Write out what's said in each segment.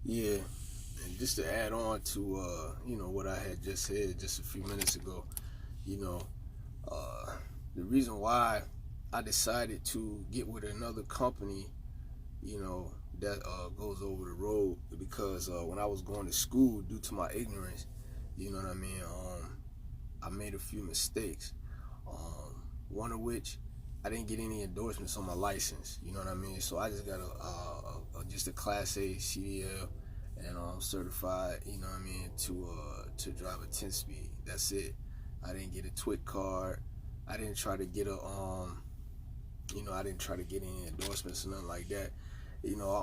Yeah, and just to add on to what I had just said just a few minutes ago, you know, uh, the reason why I decided to get with another company, that goes over the road because when I was going to school, due to my ignorance, you know what I mean, I made a few mistakes. One of which I didn't get any endorsements on my license. You know what I mean? So I just got just a Class A CDL, and I'm certified. You know what I mean, to drive a 10 speed. That's it. I didn't get a TWIC card. I didn't try to get I didn't try to get any endorsements or nothing like that.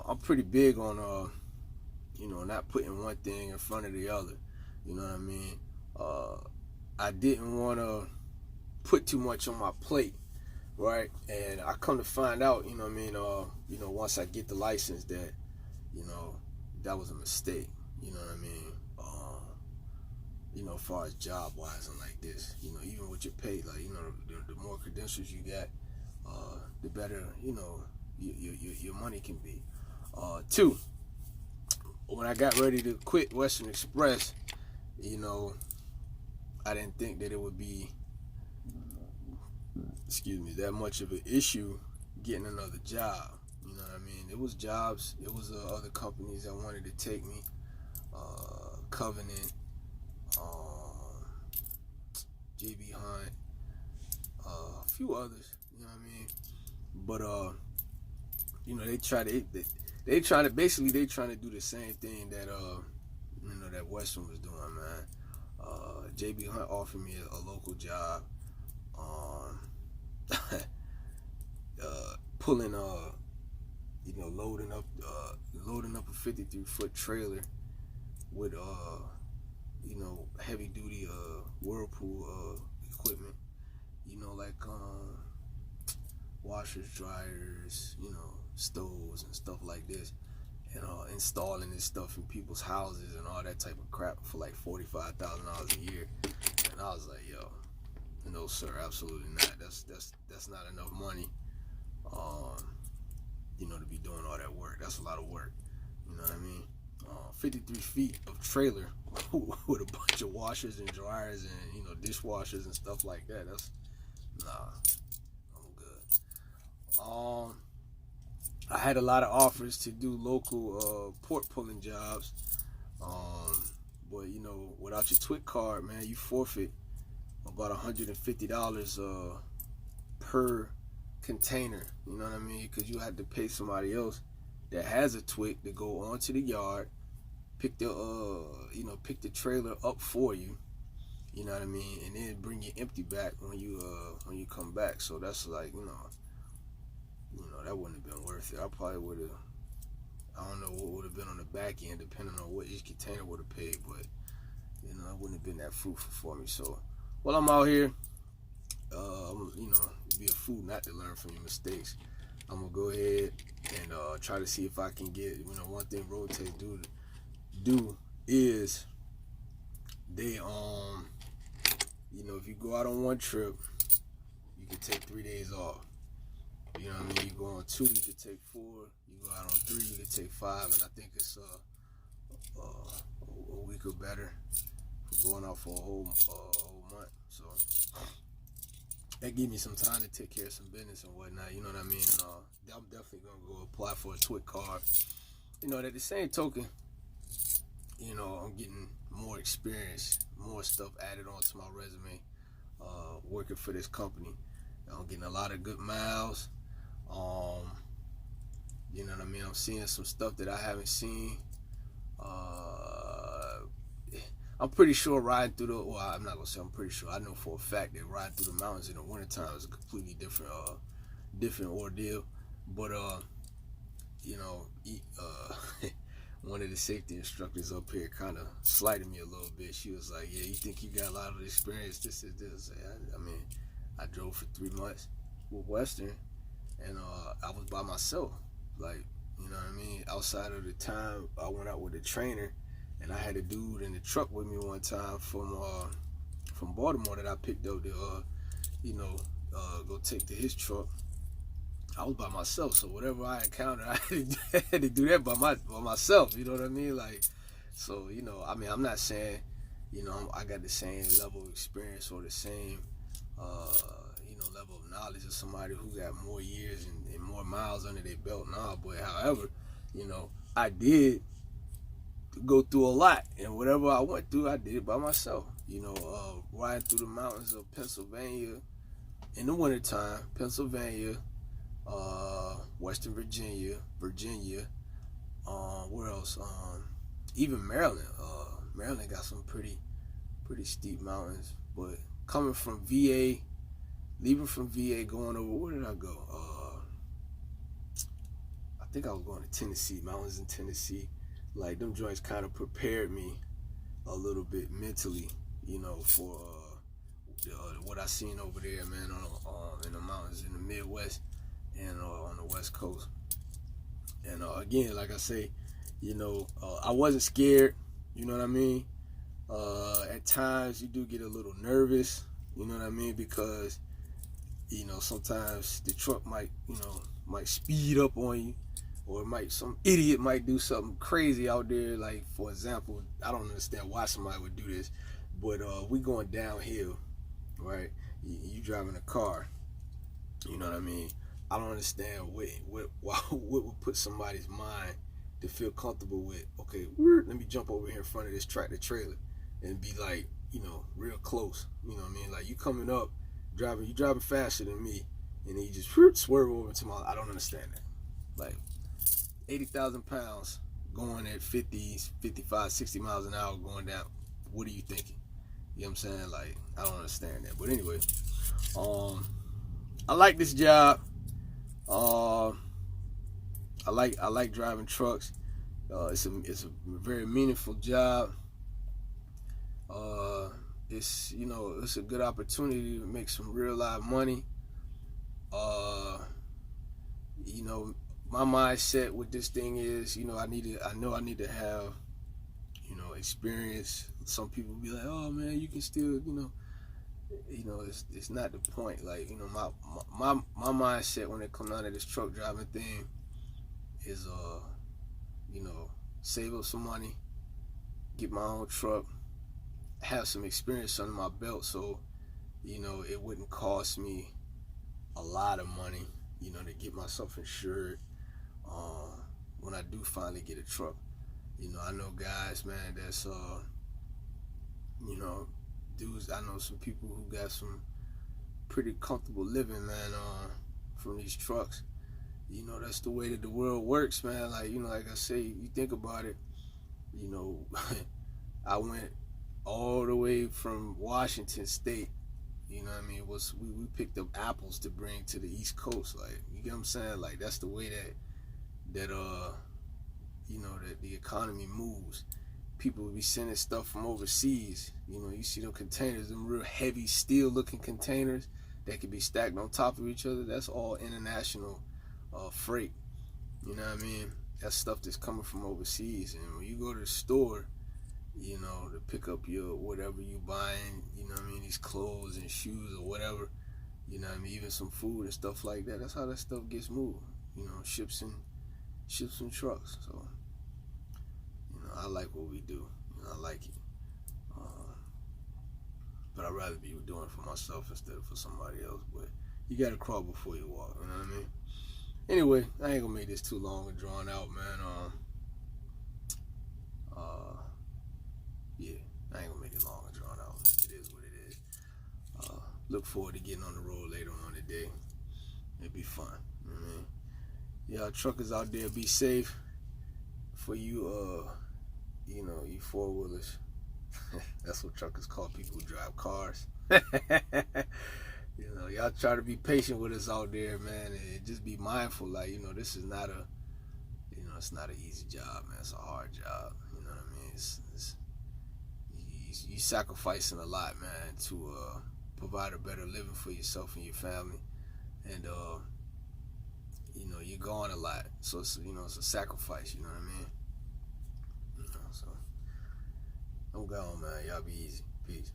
I'm pretty big on not putting one thing in front of the other. You know what I mean? Uh, I didn't want to put too much on my plate, right? And I come to find out, you know what I mean, once I get the license that, you know, that was a mistake, you know what I mean? As far as job wise and like this, even with your pay, like, the more credentials you got, the better, your money can be. Two, when I got ready to quit Western Express, you know, I didn't think that it would be, that much of an issue getting another job. You know what I mean? It was jobs. It was other companies that wanted to take me. Covenant, um, JB Hunt, a few others. You know what I mean? But they try to basically they trying to do the same thing that that Western was doing, man. JB Hunt offered me a local job. Um, Pulling loading up a 53-foot trailer with heavy duty Whirlpool equipment, like washers, dryers, stoves and stuff like this, and installing this stuff in people's houses and all that type of crap for like $45,000 a year. And I was like, yo, no sir, absolutely not. That's not enough money, to be doing all that work. That's a lot of work. You know what I mean? 53 feet of trailer with a bunch of washers and dryers and dishwashers and stuff like that. That's nah, I'm good. I had a lot of offers to do local port pulling jobs, but without your TWIC card, man, you forfeit about $150 per container. You know what I mean? Because you have to pay somebody else that has a TWIC to go onto the yard, pick the trailer up for you. You know what I mean? And then bring you empty back when you come back. So that's like that wouldn't have been worth it. I probably would have. I don't know what would have been on the back end, depending on what each container would have paid, but it wouldn't have been that fruitful for me. So while I'm out here, be a fool not to learn from your mistakes. I'm gonna go ahead and try to see if I can get, one thing Rotax do is they if you go out on one trip, you can take 3 days off. You know what I mean? You go on 2, you can take 4. You go out on 3, you can take 5, and I think it's a week or better for going out for a whole month. So that give me some time to take care of some business and whatnot. You know what I mean? And I'm definitely gonna go apply for a TWIC card. At the same token, I'm getting more experience, more stuff added onto my resume, working for this company. I'm getting a lot of good miles. You know what I mean? I'm seeing some stuff that I haven't seen. I'm pretty sure riding through I'm not gonna say I'm pretty sure. I know for a fact that riding through the mountains in the wintertime is a completely different ordeal. But one of the safety instructors up here kind of slighted me a little bit. She was like, "Yeah, you think you got a lot of experience? This is this." I mean, I drove for 3 months with Western, and I was by myself. Like, you know what I mean? Outside of the time I went out with a trainer, and I had a dude in the truck with me one time from Baltimore that I picked up to go take to his truck. I was by myself, so whatever I encountered, I had to to do that by myself. You know what I mean? Like, so I mean, I'm not saying, I got the same level of experience or the same, level of knowledge of somebody who got more years and more miles under their belt. Nah, but however, I did go through a lot, and whatever I went through, I did it by myself. Riding through the mountains of Pennsylvania in the wintertime, Pennsylvania, Western Virginia, where else? Even Maryland. Maryland got some pretty steep mountains. But coming from VA, leaving from VA, going over, where did I go? I think I was going to Tennessee, mountains in Tennessee. Like, them joints kind of prepared me a little bit mentally, for what I seen over there, man, in the mountains in the Midwest and on the West Coast. And again, like I say, I wasn't scared. You know what I mean? At times you do get a little nervous. You know what I mean? Because sometimes the truck might speed up on you, or some idiot might do something crazy out there. Like, for example, I don't understand why somebody would do this, but we going downhill, right? You driving a car. You know what I mean? I don't understand what would put somebody's mind to feel comfortable with, okay, let me jump over here in front of this tractor trailer and be like, real close. You know what I mean? Like, you coming up, you driving faster than me, and then you just swerve over to I don't understand that. Like, 80,000 pounds going at 50, 55, 60 miles an hour going down. What are you thinking? You know what I'm saying? Like, I don't understand that. But anyway, I like this job. I like driving trucks. It's a very meaningful job. It's it's a good opportunity to make some real live money. My mindset with this thing is, I know I need to have, experience. Some people be like, oh man, you can still, it's not the point. Like, my mindset when it comes down to this truck driving thing is, save up some money, get my own truck, have some experience under my belt, so, it wouldn't cost me a lot of money, to get myself insured when I do finally get a truck. I know guys, man, that's, dudes, I know some people who got some pretty comfortable living, man, from these trucks. That's the way that the world works, man. Like, like I say, you think about it, I went all the way from Washington State, we picked up apples to bring to the East Coast. Like, you get what I'm saying? Like, that's the way that that the economy moves. People will be sending stuff from overseas. You see them containers, them real heavy steel looking containers that can be stacked on top of each other. That's all international freight. You know what I mean? That's stuff that's coming from overseas. And when you go to the store, to pick up your whatever you buying, these clothes and shoes or whatever, even some food and stuff like that. That's how that stuff gets moved. Ships and trucks. So, I like what we do. I like it. But I'd rather be doing it for myself instead of for somebody else. But you gotta crawl before you walk. You know what I mean? Anyway, I ain't gonna make this too long and drawn out, man. Yeah, I ain't gonna make it long and drawn out. It is what it is. Look forward to getting on the road later on today. It'll be fun. You know what I mean? Y'all truckers out there, be safe. For you, you four-wheelers. That's what truckers call people who drive cars. Y'all try to be patient with us out there, man, and just be mindful. Like, this is not it's not an easy job, man. It's a hard job. You know what I mean? You sacrificing a lot, man, to provide a better living for yourself and your family, and you're gone a lot, so it's it's a sacrifice. You know what I mean? So I'm gone, man. Y'all be easy. Peace.